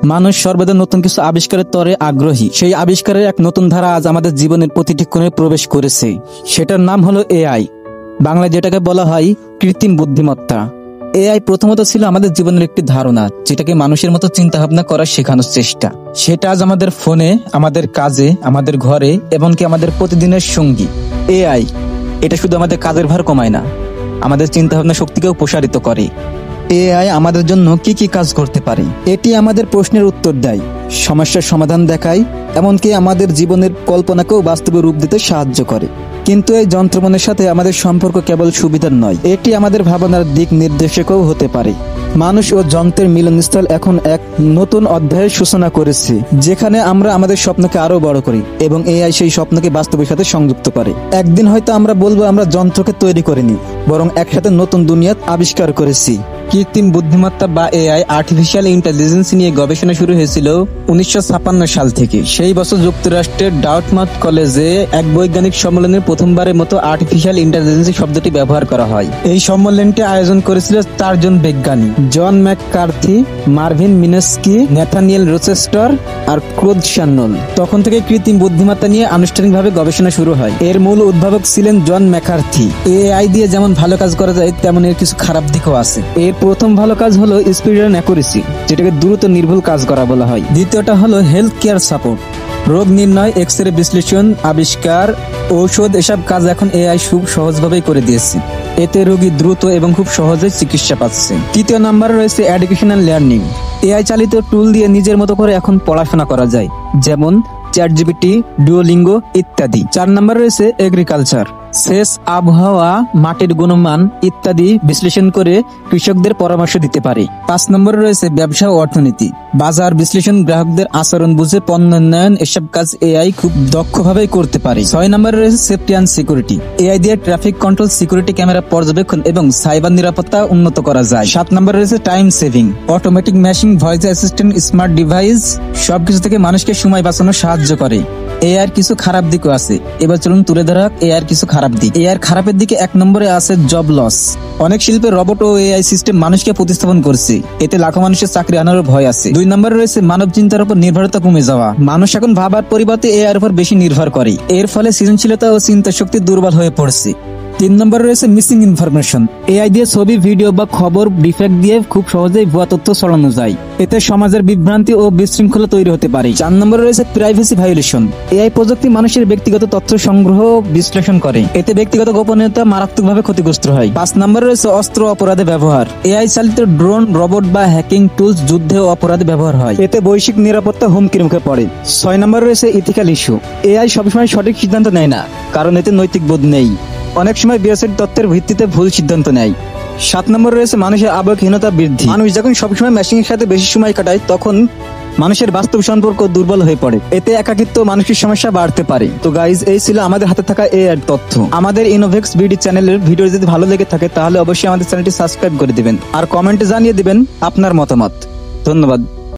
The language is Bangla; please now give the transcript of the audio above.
মানুষ সর্বদা নতুন কিছু আবিষ্কারের তরে আগ্রহী। সেই আবিষ্কারের এক নতুন ধারা আজ আমাদের জীবনের প্রতিটি কোণে প্রবেশ করেছে। সেটার নাম হলো এআই, বাংলায় যেটাকে বলা হয় কৃত্রিম বুদ্ধিমত্তা। এআই প্রথমত ছিল আমাদের জীবনের একটি ধারণা, যেটাকে মানুষের মতো চিন্তা ভাবনা করার শেখানোর চেষ্টা। সেটা আজ আমাদের ফোনে, আমাদের কাজে, আমাদের ঘরে, এমনকি আমাদের প্রতিদিনের সঙ্গী। এআই এটা শুধু আমাদের কাজের ভার কমায় না, আমাদের চিন্তা ভাবনা শক্তিকেও প্রসারিত করে। এআই আমাদের জন্য কি কি কাজ করতে পারে? এটি আমাদের প্রশ্নের উত্তর দেয়, সমস্যার সমাধান দেখায়, এমনকি আমাদের জীবনের কল্পনাকেও বাস্তবে রূপ দিতে সাহায্য করে। কিন্তু এই যন্ত্রমনের সাথে আমাদের সম্পর্ক কেবল সুবিধার নয়, এটি আমাদের ভাবনার দিক নির্দেশকও হতে পারে। মানুষ ও যন্ত্রের মিলনস্থল এখন এক নতুন অধ্যায়ের সূচনা করেছে, যেখানে আমরা আমাদের স্বপ্নকে আরো বড় করি এবং এআই সেই স্বপ্নকে বাস্তবের সাথে সংযুক্ত করে। একদিন হয়তো আমরা বলবো আমরা যন্ত্রকে তৈরি করিনি, বরং একসাথে নতুন দুনিয়া আবিষ্কার করেছি। কৃত্রিম বুদ্ধিমত্তা বা এআই, আর্টিফিশিয়াল ইন্টেলিজেন্স নিয়ে গবেষণা শুরু হয়েছিল 1956 সাল থেকে। সেই বছর যুক্তরাষ্ট্রের ডার্টমাউথ কলেজে এক বৈজ্ঞানিক সম্মেলনের প্রথমবারের মতো আর্টিফিশিয়াল ইন্টেলিজেন্স শব্দটি ব্যবহার করা হয়। এই সম্মেলনটি আয়োজন করেছিল 4 জন বিজ্ঞানী: John McCarthy, Marvin Minsky, Nathaniel Rochester আর ক্লোদ শ্যানল। তখন থেকে কৃত্রিম বুদ্ধিমত্তা নিয়ে আনুষ্ঠানিকভাবে গবেষণা শুরু হয়। এর মূল উদ্ভাবক ছিলেন জন ম্যাককার্থি। এআই দিয়ে যেমন ভালো কাজ করা যায়, তেমন এর কিছু খারাপ দিকও আছে। এর প্রথম ভালো কাজ হলো স্পিড এন্ড অ্যাকুরেসি, যেটাকে দ্রুত নির্ভুল কাজ করা বলা হয়। দ্বিতীয়টা হলো হেলথ কেয়ার সাপোর্ট, রোগ নির্ণয়, এক্স-রে বিশ্লেষণ, আবিষ্কার, ঔষধ, এসব কাজ এখন এআই খুব সহজভাবেই করে দিয়েছে। এতে রোগী দ্রুত এবং খুব সহজে চিকিৎসা পাচ্ছে। তৃতীয় নম্বরে রয়েছে এডুকেশন এন্ড লার্নিং। এআই চালিত টুল দিয়ে নিজের মতো করে এখন পড়াশোনা করা যায়, যেমন চ্যাটজিপিটি, ডুওলিঙ্গো ইত্যাদি। 4 নম্বরে রয়েছে এগ্রিকালচার। সেচ, আবহাওয়া, মাটির গুণমান ইত্যাদি বিশ্লেষণ করে কৃষকদের পরামর্শ দিতে পারে। 5 নম্বরে রয়েছে ব্যবসা ও অর্থনীতি। বাজার বিশ্লেষণ, গ্রাহকদের আচরণ বুঝে পণ্য উন্নয়ন, এসব কাজ এআই খুব দক্ষভাবে করতে পারে। 6 নম্বরে রয়েছে সেফটি অ্যান্ড সিকিউরিটি। এআই দিয়ে ট্রাফিক কন্ট্রোল, সিকিউরিটি ক্যামেরা পর্যবেক্ষণ এবং সাইবার নিরাপত্তা উন্নত করা যায়। 7 নম্বরে রয়েছে time saving. Automatic machine, voice assistant, smart device সবকিছু থেকে মানুষকে সময় বাঁচানো সাহায্য করে। এআইয়ের কিছু খারাপ দিকও আছে। এবার চলুন তুলে ধরা এআইয়ের কিছু খারাপ দিক। এআইয়ের খারাপের দিকে 1 নম্বরে আছে জব লস। অনেক শিল্পে রোবট ও এআই সিস্টেম মানুষকে প্রতিস্থাপন করছে, এতে লাখো মানুষের চাকরি হারানোর ভয় আছে। 2 নম্বরে রয়েছে মানব চিন্তার উপর নির্ভরতা কমে যাওয়া। মানুষ এখন ভাবার পরিবর্তে এআইয়ের উপর বেশি নির্ভর করে। এর ফলে সৃজনশীলতা ও চিন্তা শক্তি দুর্বল হয়ে পড়ছে। 3 নম্বরে রয়েছে মিসিং ইনফরমেশন। এআই দিয়ে ছবি, ভিডিও বা খবর ডিফেক্ট দিয়ে খুব সহজেই ভুয়া তথ্য ছড়ানো যায়। এতে সমাজের বিভ্রান্তি ও বিশৃঙ্খলা তৈরি হতে পারে। 4 নম্বরে রয়েছে প্রাইভেসি ভায়োলেশন। এআই প্রযুক্তি মানুষের ব্যক্তিগত তথ্য সংগ্রহ, বিশ্লেষণ করে। এতে ব্যক্তিগত গোপনীয়তা মারাত্মকভাবে ক্ষতিগ্রস্ত হয়। 5 নম্বরে রয়েছে অস্ত্র অপরাধে ব্যবহার। এআই চালিত ড্রোন, রোবট বা হ্যাকিং টুলস যুদ্ধে ও অপরাধে ব্যবহার হয়। এতে বৈশ্বিক নিরাপত্তা হুমকির মুখে পড়ে। 6 নম্বরে রয়েছে ইথিক্যাল ইস্যু। এআই সবসময় সঠিক সিদ্ধান্ত নেয় না, কারণ এতে নৈতিক বোধ নেই। অনেক সময় বিএসএর তথ্যের ভিত্তিতে ভুল সিদ্ধান্ত নেয়। 7 নম্বরে রয়েছে মানুষের আবেগহীনতা বৃদ্ধি। মানুষ যখন সবসময় মেশিনের সাথে বেশি সময় কাটায়, তখন মানুষের বাস্তব সম্পর্ক দুর্বল হয়ে পড়ে। এতে একাকিত্ব, মানসিক সমস্যা বাড়তে পারে। তো গাইজ, এই ছিল আমাদের হাতে থাকা এআই তথ্য। আমাদের ইনোভেক্স বিডি চ্যানেলের ভিডিও যদি ভালো লেগে থাকে, তাহলে অবশ্যই আমাদের চ্যানেলটি সাবস্ক্রাইব করে দিবেন আর কমেন্টে জানিয়ে দিবেন আপনার মতামত। ধন্যবাদ।